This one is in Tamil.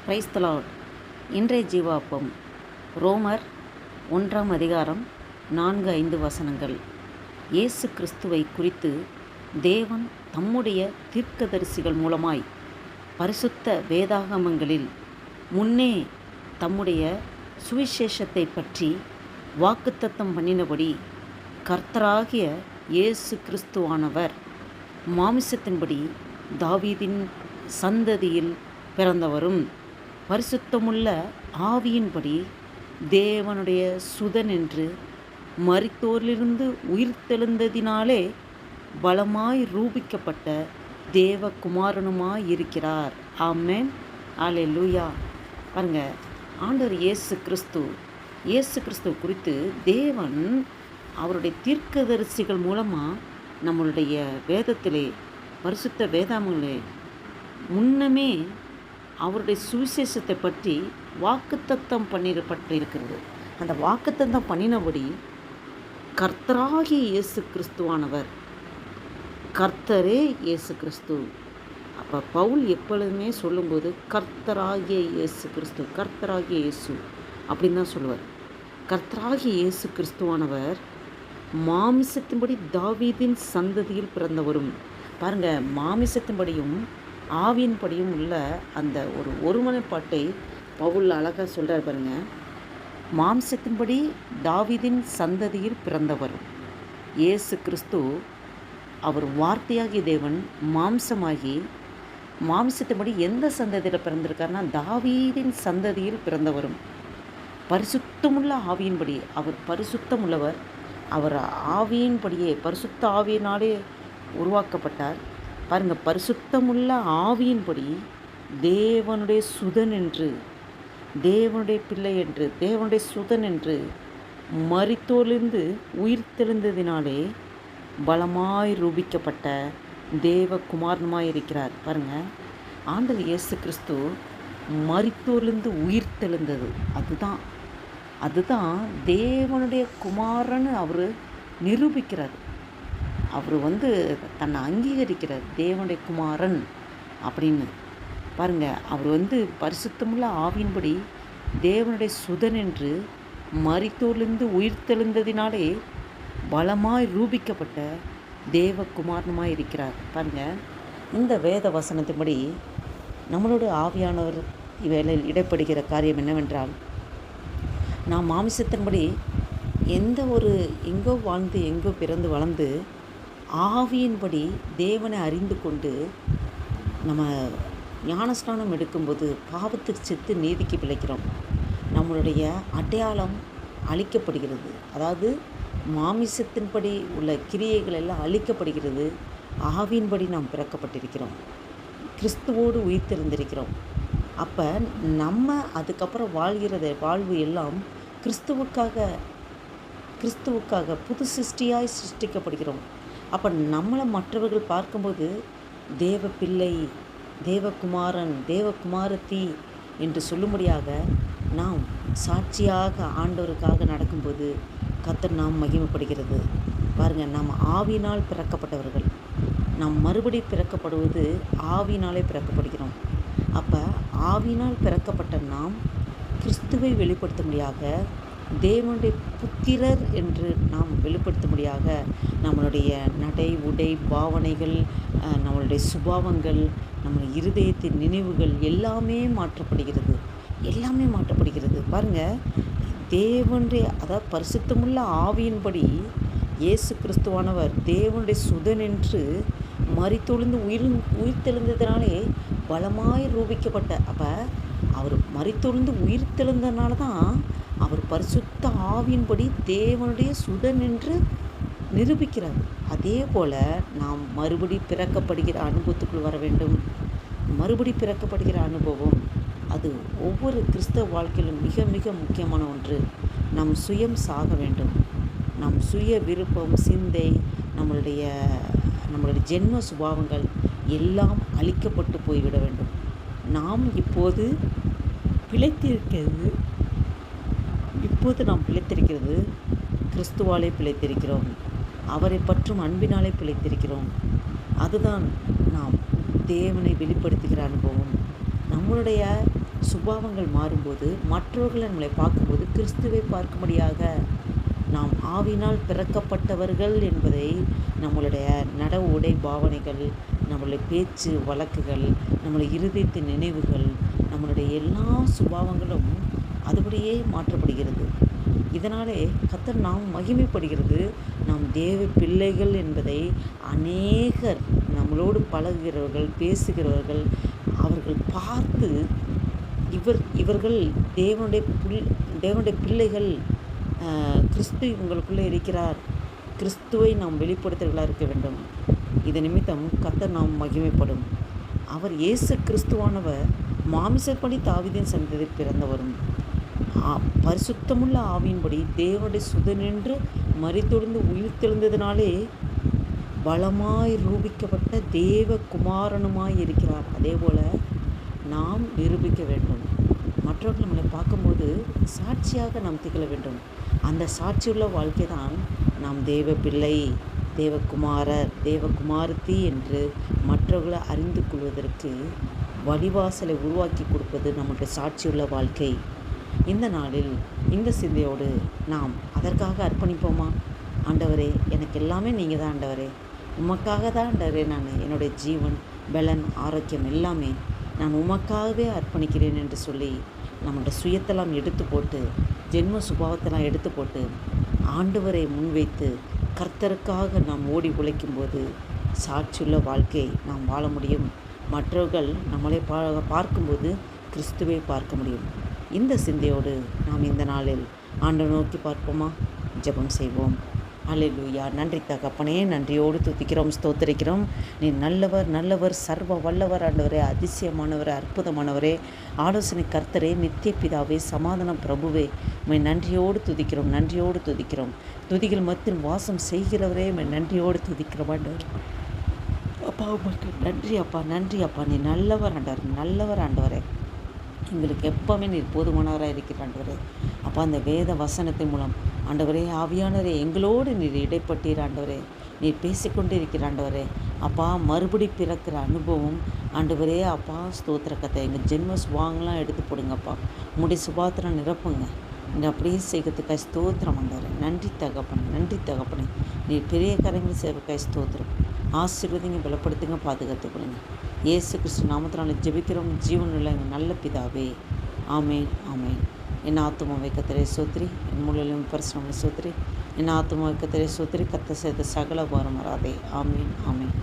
Praise the Lord. இன்றைய ஜீவாப்பம் ரோமர் 1ஆம் அதிகாரம் 4-5 வசனங்கள். இயேசு கிறிஸ்துவை குறித்து தேவன் தம்முடைய தீர்க்கதரிசிகள் மூலமாய் பரிசுத்த வேதாகமங்களில் முன்னே தம்முடைய சுவிசேஷத்தை பற்றி வாக்குத்தத்தம் பண்ணினபடி கர்த்தராகிய இயேசு கிறிஸ்துவானவர் மாமிசத்தின்படி தாவீதின் சந்ததியில் பிறந்தவரும் பரிசுத்தமுள்ள ஆவியின்படி தேவனுடைய சுதன் என்று மரித்தோரிலிருந்து உயிர்த்தெழுந்ததினாலே பலமாய் ரூபிக்கப்பட்ட தேவகுமாரனுமாயிருக்கிறார். ஆமென், அல்லேலூயா. பாருங்க, ஆண்டவர் இயேசு கிறிஸ்து குறித்து தேவன் அவருடைய தீர்க்கதரிசிகள் மூலமாக நம்மளுடைய வேதத்திலே பரிசுத்த வேதாகமங்களே முன்னமே அவருடைய சுவிசேஷத்தை பற்றி வாக்குத்தத்தம் பண்ணிடப்பட்டிருக்கிறது. அந்த வாக்குத்தத்தம் பண்ணினபடி கர்த்தராகிய இயேசு கிறிஸ்துவானவர், கர்த்தரே இயேசு கிறிஸ்து. அப்போ பவுல் எப்பொழுதுமே சொல்லும்போது கர்த்தராகிய இயேசு கிறிஸ்து, கர்த்தராகிய இயேசு அப்படின்னு தான் சொல்லுவார். கர்த்தராகிய இயேசு கிறிஸ்துவானவர் மாமிசத்தின்படி தாவீதின் சந்ததியில் பிறந்தவரும். பாருங்கள், மாமிசத்தின்படியும் ஆவியின்படியும் உள்ள அந்த ஒருமனைப்பாட்டை பவுல் அழகாக சொல்கிறார். பாருங்க, மாம்சத்தின்படி தாவீதின் சந்ததியில் பிறந்தவர் இயேசு கிறிஸ்து. அவர் வார்த்தையாகிய தேவன் மாம்சமாகி மாம்சத்தின்படி எந்த சந்ததியில் பிறந்திருக்காருன்னா தாவீதின் சந்ததியில் பிறந்தவரும் பரிசுத்தமுள்ள ஆவியின்படி. அவர் பரிசுத்தம் உள்ளவர். அவர் ஆவியின்படியே பரிசுத்த ஆவியினாலே உருவாக்கப்பட்டார். பாருங்கள், பரிசுத்தமுள்ள ஆவியின்படி தேவனுடைய சுதன் என்று, தேவனுடைய பிள்ளை என்று, தேவனுடைய சுதன் என்று மரித்தோரிலிருந்து உயிர்த்தெழுந்ததினாலே பலமாய் ரூபிக்கப்பட்ட தேவகுமாரனுமாய் இருக்கிறார். பாருங்கள், ஆண்டவர் இயேசு கிறிஸ்து மரித்தோரிலிருந்து உயிர்த்தெழுந்தது. அதுதான் தேவனுடைய குமாரன்னு அவர் நிரூபிக்கிறார். அவர் தன்னை அங்கீகரிக்கிறார், தேவனுடைய குமாரன் அப்படின்னு. பாருங்கள், அவர் பரிசுத்தமுள்ள ஆவியின்படி தேவனுடைய சுதன் என்று மரித்தோரிலிருந்து உயிர்த்தெழுந்ததினாலே பலமாய் ரூபிக்கப்பட்ட தேவகுமாரனுமாய் இருக்கிறார். பாருங்கள், இந்த வேத வசனத்தின்படி நம்மளோட ஆவியானவர் இவ்வேளையில் இடைப்படுகிற காரியம் என்னவென்றால், நாம் மாமிசத்தின்படி எங்கோ வாழ்ந்து எங்கோ பிறந்து வளர்ந்து ஆவியின்படி தேவனை அறிந்து கொண்டு நம்ம ஞானஸ்நானம் எடுக்கும்போது பாவத்துக்கு செத்து நீதிக்கு பிழைக்கிறோம். நம்மளுடைய அடையாளம் அழிக்கப்படுகிறது. அதாவது மாமிசத்தின்படி உள்ள கிரியைகள் எல்லாம் அழிக்கப்படுகிறது. ஆவியின்படி நாம் பிறக்கப்பட்டிருக்கிறோம், கிறிஸ்துவோடு உயிர்த்தெழுந்திருக்கிறோம். அப்போ நம்ம அதுக்கப்புறம் வாழ்வு எல்லாம் கிறிஸ்துவுக்காக புது சிருஷ்டியாய் சிருஷ்டிக்கப்படுகிறோம். அப்போ நம்மளை மற்றவர்கள் பார்க்கும்போது தேவ பிள்ளை, தேவகுமாரன், தேவகுமாரத்தி என்று சொல்லும்படியாக நாம் சாட்சியாக ஆண்டவருக்காக நடக்கும்போது கர்த்தர் நாம் மகிமைப்படுகிறது. பாருங்கள், நாம் ஆவியினால் பிறக்கப்பட்டவர்கள். நாம் மறுபடி பிறக்கப்படுவது ஆவியினாலே பிறக்கப்படுகிறோம். அப்போ ஆவியினால் பிறக்கப்பட்ட நாம் கிறிஸ்துவை வெளிப்படுத்தும்படியாக, தேவனுடைய புத்திரர் என்று நாம் வெளிப்படுத்தும்படியாக நம்மளுடைய நடை, உடை, பாவனைகள், நம்மளுடைய சுபாவங்கள், நம்ம இருதயத்தின் நினைவுகள் எல்லாமே மாற்றப்படுகிறது. பாருங்கள், அதாவது பரிசுத்தமுள்ள ஆவியின்படி இயேசு கிறிஸ்துவானவர் தேவனுடைய சுதன் என்று மரித்தொழுந்து உயிர்த்தெழுந்ததினாலே பலமாய் ரூபிக்கப்பட்ட. அப்போ அவர் மரித்தொழுந்து உயிர்த்தெழுந்ததுனால தான் அவர் பரிசுத்த ஆவியின்படி தேவனுடைய சுதன் என்று நிரூபிக்கிறார். அதே போல் நாம் மறுபடி பிறக்கப்படுகிற அனுபவத்துக்குள் வர வேண்டும். மறுபடி பிறக்கப்படுகிற அனுபவம் அது ஒவ்வொரு கிறிஸ்தவ வாழ்க்கையிலும் மிக மிக முக்கியமான ஒன்று. நம் சுயம் சாக வேண்டும். நம் சுய விருப்பம், சிந்தை, நம்மளுடைய ஜென்ம சுபாவங்கள் எல்லாம் அழிக்கப்பட்டு போய்விட வேண்டும். நாம் இப்போது நாம் பிழைத்திருக்கிறது கிறிஸ்துவாலே பிழைத்திருக்கிறோம். அவரை பற்றும் அன்பினாலே பிழைத்திருக்கிறோம். அதுதான் நாம் தேவனை வெளிப்படுத்துகிற அனுபவம். நம்மளுடைய சுபாவங்கள் மாறும்போது மற்றவர்களை நம்மளை பார்க்கும்போது கிறிஸ்துவை பார்க்கும்படியாக நாம் ஆவினால் பிறக்கப்பட்டவர்கள் என்பதை நம்மளுடைய நட உடை பாவனைகள், நம்மளுடைய பேச்சு வழக்குகள், நம்மளுடைய இருதயத்தின் நினைவுகள், நம்மளுடைய எல்லா சுபாவங்களும் அதுபடியே மாற்றப்படுகிறது. இதனாலே கர்த்தர் நாம் மகிமைப்படுகிறது. நாம் தேவ பிள்ளைகள் என்பதை அநேகர் நம்மளோடு பழகுகிறவர்கள், பேசுகிறவர்கள் அவர்கள் பார்த்து இவர்கள் தேவனுடைய பிள்ளைகள், கிறிஸ்து உங்களுக்குள்ளே இருக்கிறார், கிறிஸ்துவை நாம் வெளிப்படுத்துகிறவர்களாக இருக்க வேண்டும். இதன் நிமித்தம் கர்த்தர் நாம் மகிமைப்படும். அவர் இயேசு கிறிஸ்துவானவர் மாமிசப்படி தாவீதின் சந்ததியில் பிறந்தவரும் பரிசுத்தமுள்ள ஆவியின்படி தேவனுடைய சுதனின்று மரித்தொழுந்து உயிர்த்தெழுந்ததினாலே பலமாய் ரூபிக்கப்பட்ட தேவ குமாரனுமாய் இருக்கிறார். அதே போல் நாம் நிரூபிக்க வேண்டும். மற்றவர்கள் நம்மளை பார்க்கும்போது சாட்சியாக நாம் திகழ வேண்டும். அந்த சாட்சியுள்ள வாழ்க்கை தான் நாம் தேவ பிள்ளை, தேவகுமாரர், தேவகுமாரத்தி என்று மற்றவர்களை அறிந்து கொள்வதற்கு வழிவாசலை உருவாக்கி கொடுப்பது நம்முடைய சாட்சியுள்ள வாழ்க்கை. இந்த நாளில் இந்த சிந்தையோடு நாம் அதற்காக அர்ப்பணிப்போமா? ஆண்டவரே, எனக்கு எல்லாமே நீங்கள் தான் ஆண்டவரே, உமக்காக தான் ஆண்டவரே, நான் என்னுடைய ஜீவன், பலன், ஆரோக்கியம் எல்லாமே நான் உமக்காகவே அர்ப்பணிக்கிறேன் என்று சொல்லி நம்முடைய சுயத்தெல்லாம் எடுத்து போட்டு, ஜென்ம சுபாவத்தெல்லாம் எடுத்து போட்டு ஆண்டவரை முன்வைத்து கர்த்தருக்காக நாம் ஓடி உழைக்கும்போது சாட்சியுள்ள வாழ்க்கை நாம் வாழ முடியும். மற்றவர்கள் நம்மளை பார்க்கும்போது கிறிஸ்துவை பார்க்க முடியும். இந்த சிந்தையோடு நாம் இந்த நாளில் ஆண்டவரை நோக்கி பார்ப்போமா? ஜெபம் செய்வோம். அல்லேலூயா. நன்றி தகப்பனே, நன்றியோடு துதிக்கிறோம், ஸ்தோத்திரிக்கிறோம். நீ நல்லவர், நல்லவர், சர்வ வல்லவர் ஆண்டவரே, அதிசயமானவரே, அற்புதமானவரே, ஆலோசனை கர்த்தரே, நித்திய பிதாவே, சமாதான பிரபுவே, உம்மை நன்றியோடு துதிக்கிறோம், நன்றியோடு துதிக்கிறோம். துதிகள் மத்தியில் வாசம் செய்கிறவரே, உம்மை நன்றியோடு துதிக்கிறோம் ஆண்டவர். அப்பா உமக்கு நன்றி அப்பா, நன்றி அப்பா. நீ நல்லவர் ஆண்டவர், நல்லவர் ஆண்டவரே. எங்களுக்கு எப்போவுமே நீர் போதுமானவராக இருக்கிற ஆண்டவரே. அப்பா, அந்த வேத வசனத்தின் மூலம் ஆண்டவரே, ஆவியானவரே, எங்களோடு நீர் இடைப்பட்டீர் ஆண்டவரே. நீர் பேசிக்கொண்டு இருக்கிற ஆண்டவரே. அப்பா, மறுபடி பிறக்கிற அனுபவம் ஆண்டவரே. அப்பா, ஸ்தோத்திர கதை எங்கள் ஜென்ம சுபாவங்களாம் எடுத்து போடுங்கப்பா. உம்முடைய சுபாத்திரம் நிரப்புங்க. நீங்கள் அப்படியே செய்கிறதுக்காய் ஸ்தோத்திரம் ஆண்டவரே. நன்றி தகப்பனே, நன்றி தகப்பனே. நீர் பெரிய காரியங்கள் செய்வதற்காய் ஸ்தோத்திரம். ஆசீர்வதிங்க, பலப்படுத்துங்க, பாதுகாத்து கொடுங்க. இயேசு கிறிஸ்து நாமத்தினால ஜெபிக்கிறோம் ஜீவனுள்ள எங்கள் நல்ல பிதாவே. ஆமேன், ஆமேன். என் ஆத்துமாவை கர்த்தரை சோத்திரி, என் முழுவதும் பரிசுத்தமாய் சோத்திரி. என் ஆத்துமாவை கர்த்தரை சோத்திரி, கர்த்தர் செய்த சகல உபகாரம் வராதே. ஆமேன், ஆமேன்.